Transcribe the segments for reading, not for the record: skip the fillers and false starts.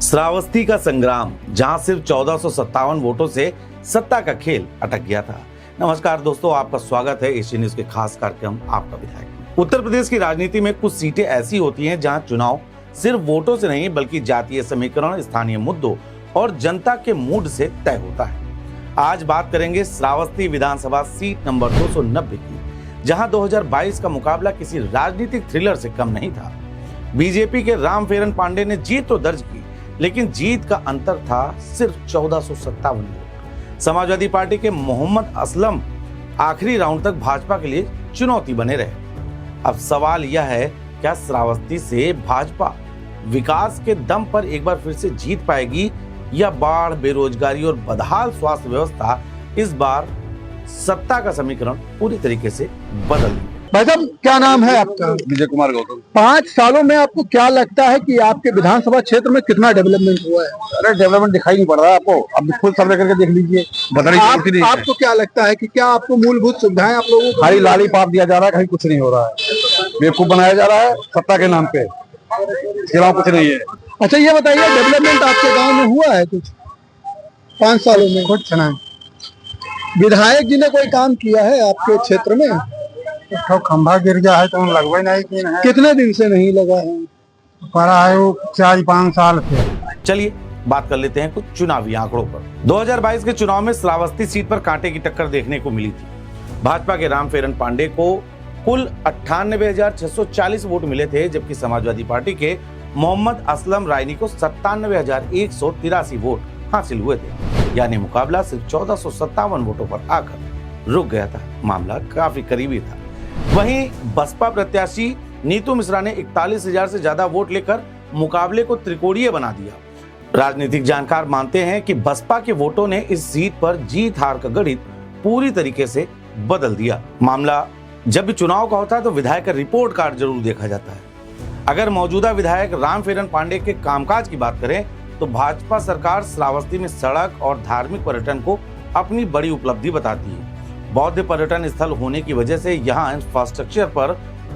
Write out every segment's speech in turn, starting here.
श्रावस्ती का संग्राम, जहां सिर्फ 1457 वोटों से सत्ता का खेल अटक गया था। नमस्कार दोस्तों, आपका स्वागत है एशियन न्यूज के खास कार्यक्रम आपका विधायक। उत्तर प्रदेश की राजनीति में कुछ सीटें ऐसी होती हैं जहां चुनाव सिर्फ वोटों से नहीं बल्कि जातीय समीकरण, स्थानीय मुद्दों और जनता के मूड से तय होता है। आज बात करेंगे श्रावस्ती विधानसभा सीट नंबर 290 की, जहां 2022 का मुकाबला किसी राजनीतिक थ्रिलर से कम नहीं था। बीजेपी के रामफेरन पांडे ने जीत तो दर्ज की, लेकिन जीत का अंतर था सिर्फ 1457 वोट। समाजवादी पार्टी के मोहम्मद असलम आखिरी राउंड तक भाजपा के लिए चुनौती बने रहे। अब सवाल यह है, क्या श्रावस्ती से भाजपा विकास के दम पर एक बार फिर से जीत पाएगी या बाढ़, बेरोजगारी और बदहाल स्वास्थ्य व्यवस्था इस बार सत्ता का समीकरण पूरी तरीके से बदल देगी। भाई साहब, क्या नाम है आपका? विजय कुमार गौतम। 5 सालों में आपको क्या लगता है कि आपके विधानसभा क्षेत्र में कितना डेवलपमेंट हुआ है? अरे डेवलपमेंट दिखाई नहीं पड़ रहा है आपको, अब खुद सर्वे करके देख लीजिए। आपको क्या लगता है कि क्या आपको मूलभूत सुविधाएं आप लोगों को खाली लाली पाप दिया जा रहा है, कहीं कुछ नहीं हो रहा है। बेवकूफ बनाया जा रहा है सत्ता के नाम पे, सिवा कुछ नहीं है। अच्छा, ये बताइए, डेवलपमेंट आपके गांव में हुआ है कुछ 5 सालों में? कुछ नहीं। विधायक जी ने कोई काम किया है आपके क्षेत्र में? तो खंभा गिर गया है तो लगवा नहीं की है। कितने दिन से नहीं लगा है? पड़ा है वो 4-5 साल से। चलिए बात कर लेते हैं कुछ चुनावी आंकड़ों पर। 2022 के चुनाव में श्रावस्ती सीट पर कांटे की टक्कर देखने को मिली थी। भाजपा के रामफेरन पांडे को कुल 98,640 वोट मिले थे, जबकि समाजवादी पार्टी के मोहम्मद असलम रायनी को 97,183 वोट हासिल हुए थे। यानी मुकाबला सिर्फ 1457 वोटों पर आकर रुक गया था। मामला काफी करीबी था। वहीं बसपा प्रत्याशी नीतू मिश्रा ने 41,000 से ज्यादा वोट लेकर मुकाबले को त्रिकोणीय बना दिया। राजनीतिक जानकार मानते हैं कि बसपा के वोटों ने इस सीट पर जीत हार का गणित पूरी तरीके से बदल दिया। मामला जब भी चुनाव का होता है तो विधायक का रिपोर्ट कार्ड जरूर देखा जाता है। अगर मौजूदा विधायक रामफेरन पांडे के कामकाज की बात करें तो भाजपा सरकार श्रावस्ती में सड़क और धार्मिक पर्यटन को अपनी बड़ी उपलब्धि बताती है। बौद्ध पर्यटन स्थल होने की वजह से यहाँ इंफ्रास्ट्रक्चर पर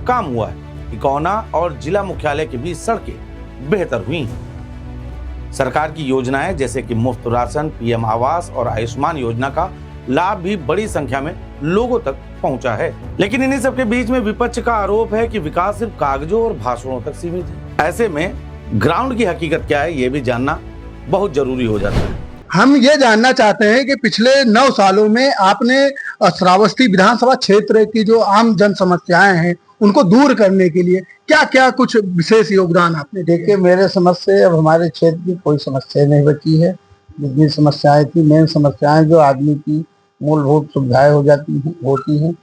काम हुआ है। इकौना और जिला मुख्यालय के बीच सड़कें बेहतर हुई हैं। सरकार की योजनाएं जैसे कि मुफ्त राशन, पीएम आवास और आयुष्मान योजना का लाभ भी बड़ी संख्या में लोगों तक पहुंचा है। लेकिन इन्हीं सबके बीच में विपक्ष का आरोप है कि विकास सिर्फ कागजों और भाषणों तक सीमित है। ऐसे में ग्राउंड की हकीकत क्या है, ये भी जानना बहुत जरूरी हो जाता है। हम ये जानना चाहते हैं कि पिछले 9 सालों में आपने श्रावस्ती विधानसभा क्षेत्र की जो आम जन समस्याएं हैं उनको दूर करने के लिए क्या क्या कुछ विशेष योगदान आपने? देखिए, मेरे समझ से अब हमारे क्षेत्र की कोई समस्या नहीं बची है। जितनी समस्याएं थी, मेन समस्याएं जो आदमी की मूलभूत सुविधाएं होती हैं,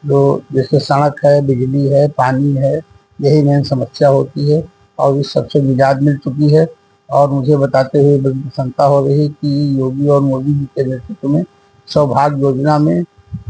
जो जैसे सड़क है, बिजली है, पानी है, यही मेन समस्या होती है और इस सबसे निजात मिल चुकी है। और मुझे बताते हुए बड़ी प्रसन्नता हो रही है कि योगी और मोदी जी के नेतृत्व में सौभाग्य योजना में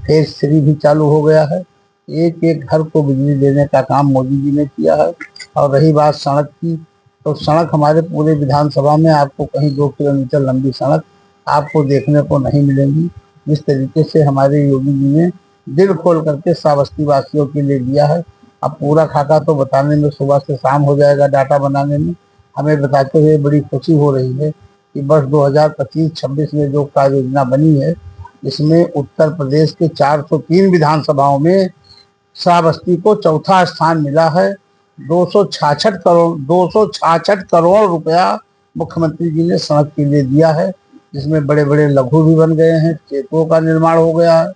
फेज 3 भी चालू हो गया है। एक एक घर को बिजली देने का काम मोदी जी ने किया है। और रही बात सड़क की, तो सड़क हमारे पूरे विधानसभा में आपको कहीं 2 किलोमीटर लंबी सड़क आपको देखने को नहीं मिलेंगी। जिस तरीके से हमारे योगी जी ने दिल खोल करके श्रावस्ती वासियों के लिए दिया है। अब पूरा खाका तो बताने में सुबह से शाम हो जाएगा, डाटा बनाने में। हमें बताते हुए बड़ी खुशी हो रही है कि वर्ष 2025-26 में जो कार्य योजना बनी है, इसमें उत्तर प्रदेश के 403 विधानसभाओं में श्रावस्ती को चौथा स्थान मिला है। 266 करोड़ रुपया मुख्यमंत्री जी ने सड़क के लिए दिया है, जिसमें बड़े बड़े लघु भी बन गए हैं, सेतुओं का निर्माण हो गया है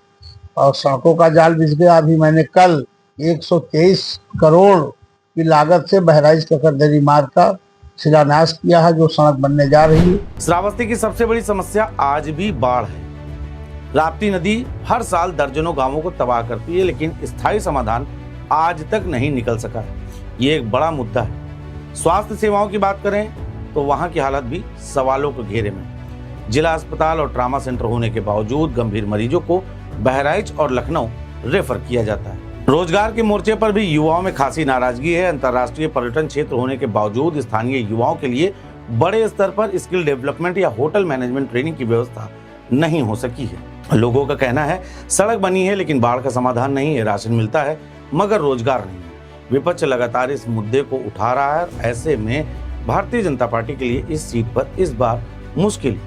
और सड़कों का जाल बिछ गया। अभी मैंने कल 123 करोड़ की लागत से बहराइच ककरदरी मार्ग का शिलान्यास किया है, जो सड़क बनने जा रही है। श्रावस्ती की सबसे बड़ी समस्या आज भी बाढ़ है। राप्ती नदी हर साल दर्जनों गांवों को तबाह करती है, लेकिन स्थायी समाधान आज तक नहीं निकल सका है। ये एक बड़ा मुद्दा है। स्वास्थ्य सेवाओं की बात करें तो वहां की हालत भी सवालों के घेरे में। जिला अस्पताल और ट्रामा सेंटर होने के बावजूद गंभीर मरीजों को बहराइच और लखनऊ रेफर किया जाता है। रोजगार के मोर्चे पर भी युवाओं में खासी नाराजगी है। अंतर्राष्ट्रीय पर्यटन क्षेत्र होने के बावजूद स्थानीय युवाओं के लिए बड़े स्तर पर स्किल डेवलपमेंट या होटल मैनेजमेंट ट्रेनिंग की व्यवस्था नहीं हो सकी है। लोगों का कहना है सड़क बनी है लेकिन बाढ़ का समाधान नहीं है, राशन मिलता है मगर रोजगार नहीं है। विपक्ष लगातार इस मुद्दे को उठा रहा है। ऐसे में भारतीय जनता पार्टी के लिए इस सीट पर इस बार मुश्किल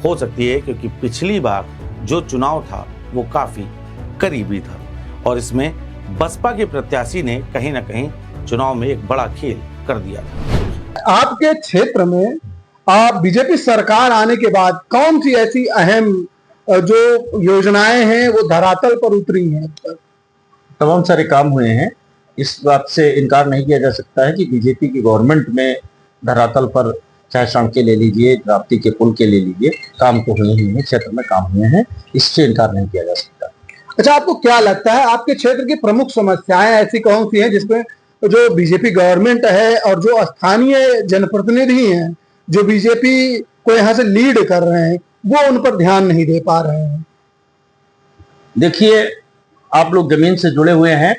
हो सकती है, क्योंकि पिछली बार जो चुनाव था वो काफी करीबी था और इसमें बसपा के प्रत्याशी ने कहीं ना कहीं चुनाव में एक बड़ा खेल कर दिया था। आपके क्षेत्र में बीजेपी सरकार आने के बाद कौन सी ऐसी अहम जो योजनाएं हैं वो धरातल पर उतरी हैं? तमाम सारे काम हुए हैं। इस बात से इनकार नहीं किया जा सकता है कि बीजेपी की गवर्नमेंट में धरातल पर चाहे सड़क के ले लीजिए, राप्ती के पुल के ले लीजिए, काम तो हुए ही हैं, क्षेत्र में काम हुए हैं, इससे इनकार नहीं किया जा सकता। अच्छा, आपको क्या लगता है आपके क्षेत्र की प्रमुख समस्याएं ऐसी कौन सी हैं जिसमें जो बीजेपी गवर्नमेंट है और जो स्थानीय जनप्रतिनिधि हैं जो बीजेपी को यहाँ से लीड कर रहे हैं वो उन पर ध्यान नहीं दे पा रहे हैं? देखिए, आप लोग जमीन से जुड़े हुए हैं,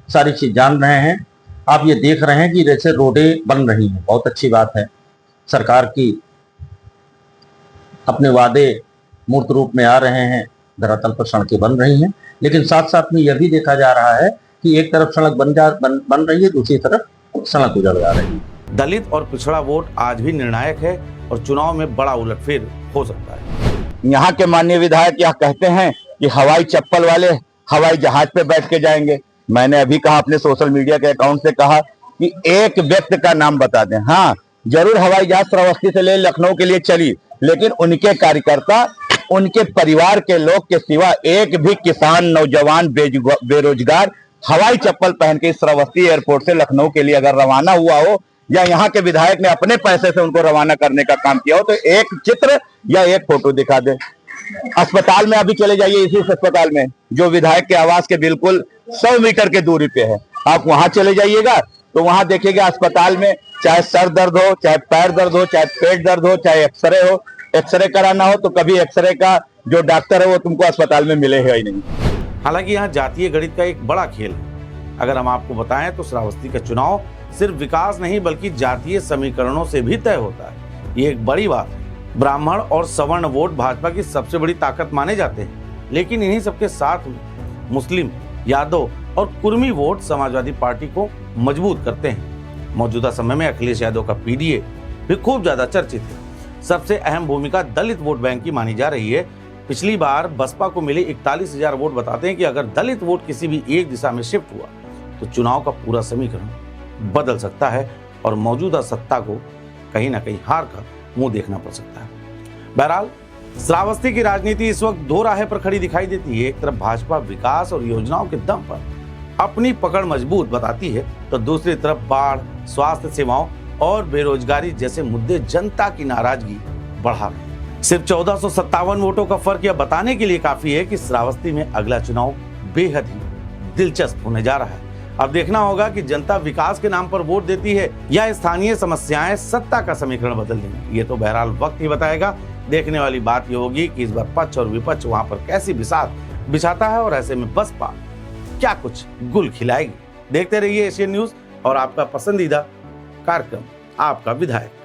सारी चीज जान रहे हैं। आप ये देख रहे हैं कि जैसे रोडें बन रही हैं, बहुत अच्छी बात है। सरकार की अपने वादे मूर्त रूप में आ रहे हैं, धरातल पर सड़कें बन रही हैं, लेकिन साथ साथ में यह भी देखा जा रहा है कि एक तरफ सड़क बन रही है, दूसरी तरफ सड़क उजड़ जा रही है। दलित और पिछड़ा वोट आज भी निर्णायक है और चुनाव में बड़ा उलटफेर हो सकता है। यहाँ के माननीय विधायक यह कहते हैं कि हवाई चप्पल वाले हवाई जहाज पे बैठ के जाएंगे। मैंने अभी कहा, अपने सोशल मीडिया के अकाउंट से कहा कि एक व्यक्ति का नाम बता दें। हाँ, जरूर हवाई जहाज श्रावस्ती से ले लखनऊ के लिए चली, लेकिन उनके कार्यकर्ता, उनके परिवार के लोग के सिवा एक भी किसान, नौजवान, बेरोजगार हवाई चप्पल पहन के श्रावस्ती एयरपोर्ट से लखनऊ के लिए अगर रवाना हुआ हो या यहाँ के विधायक ने अपने पैसे से उनको रवाना करने का काम किया हो तो एक चित्र या एक फोटो दिखा दे। अस्पताल में अभी चले जाइए, इसी अस्पताल में जो विधायक के आवास के बिल्कुल 100 मीटर के दूरी पे है, आप वहां चले जाइएगा तो वहां देखिएगा अस्पताल में चाहे सर दर्द हो, चाहे पैर दर्द हो, चाहे पेट दर्द हो, चाहे एक्सरे हो, एक्सरे कराना हो तो कभी एक्सरे का जो डॉक्टर है वो तुमको अस्पताल में मिले ही नहीं। हालांकि यहाँ जातीय गणित का एक बड़ा खेल है। अगर हम आपको बताएं तो श्रावस्ती का चुनाव सिर्फ विकास नहीं बल्कि जातीय समीकरणों से भी तय होता है। ये एक बड़ी बात है। ब्राह्मण और सवर्ण वोट भाजपा की सबसे बड़ी ताकत माने जाते हैं, लेकिन इन्हीं सबके साथ मुस्लिम, यादव और कुर्मी वोट समाजवादी पार्टी को मजबूत करते हैं। मौजूदा समय में अखिलेश यादव का पीडीए भी खूब ज्यादा चर्चित है। सबसे अहम भूमिका दलित वोट बैंक की मानी जा रही है। पिछली बार बसपा को मिले 41,000 वोट बताते हैं कि अगर दलित वोट किसी भी एक दिशा में शिफ्ट हुआ तो चुनाव का पूरा समीकरण बदल सकता है और मौजूदा सत्ता को कहीं ना कहीं हार का मुंह देखना पड़ सकता है। बहरहाल श्रावस्ती की राजनीति इस वक्त दो राह पर खड़ी दिखाई देती है। एक तरफ भाजपा विकास और योजनाओं के दम पर अपनी पकड़ मजबूत बताती है तो दूसरी तरफ बाढ़, स्वास्थ्य सेवाओं और बेरोजगारी जैसे मुद्दे जनता की नाराजगी बढ़ा रहे हैं। सिर्फ 1457 वोटों का फर्क यह बताने के लिए काफी है कि श्रावस्ती में अगला चुनाव बेहद ही दिलचस्प होने जा रहा है। अब देखना होगा कि जनता विकास के नाम पर वोट देती है या स्थानीय समस्याएं सत्ता का समीकरण बदल देंगी। ये तो बहरहाल वक्त ही बताएगा। देखने वाली बात यह होगी कि इस बार पक्ष और विपक्ष वहां पर कैसी बिसात बिछाता है और ऐसे में बसपा क्या कुछ गुल खिलाएगी। देखते रहिए एशियन न्यूज और आपका पसंदीदा कार्यक्रम आपका विधायक।